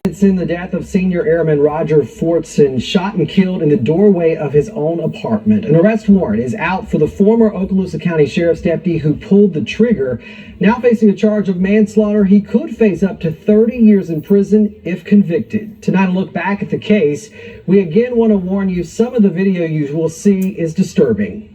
It's in the death of senior airman Roger Fortson, shot and killed in the doorway of his own apartment. An arrest warrant is out for the former Okaloosa County Sheriff's deputy who pulled the trigger. Now facing a charge of manslaughter, he could face up to 30 years in prison if convicted. Tonight, a look back at the case. We again want to warn you, some of the video you will see is disturbing.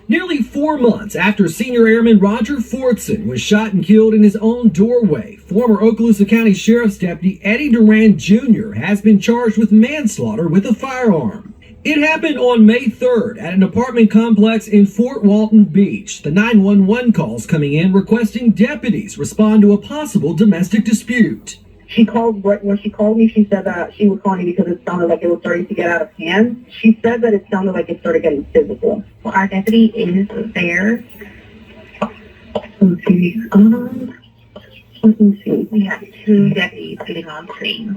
Nearly 4 months after senior airman Roger Fortson was shot and killed in his own doorway, former Okaloosa County Sheriff's Deputy Eddie Duran Jr. has been charged with manslaughter with a firearm. It happened on May 3rd at an apartment complex in Fort Walton Beach. The 911 calls coming in requesting deputies respond to a possible domestic dispute. She called, when she called me, she said that she was calling me because it sounded like it was starting to get out of hand. She said that it sounded like it started getting physical. Well, our deputy is there. Okay. Let me see. We have 2 deputies getting on scene.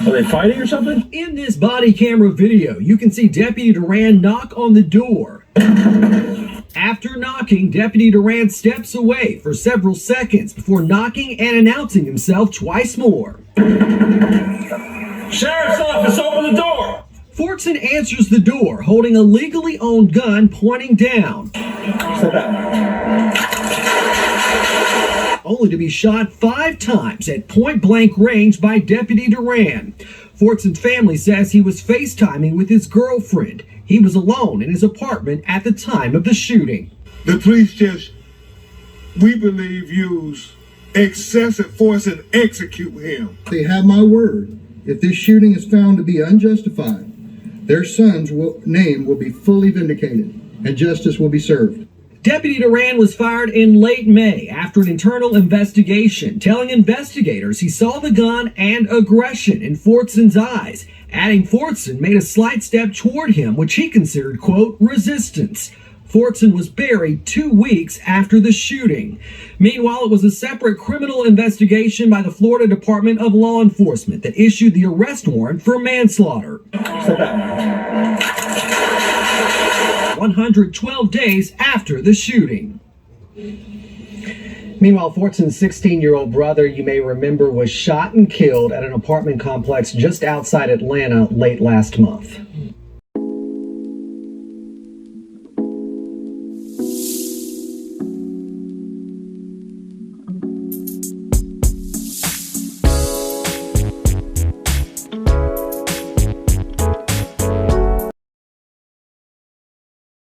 Are they fighting or something? In this body camera video, you can see Deputy Duran knock on the door. After knocking, Deputy Duran steps away for several seconds before knocking and announcing himself twice more. Sheriff's office, open the door! Fortson answers the door, holding a legally owned gun pointing down, only to be shot 5 times at point-blank range by Deputy Duran. Fortson's family says he was FaceTiming with his girlfriend. He was alone in his apartment at the time of the shooting. The police just, we believe, use excessive force and execute him. They have my word. If this shooting is found to be unjustified, their son's name will be fully vindicated and justice will be served. Deputy Duran was fired in late May after an internal investigation, telling investigators he saw the gun and aggression in Fortson's eyes, adding Fortson made a slight step toward him, which he considered, quote, resistance. Fortson was buried 2 weeks after the shooting. Meanwhile, it was a separate criminal investigation by the Florida Department of Law Enforcement that issued the arrest warrant for manslaughter. 112 days after the shooting. Meanwhile, Fortson's 16-year-old brother, you may remember, was shot and killed at an apartment complex just outside Atlanta late last month.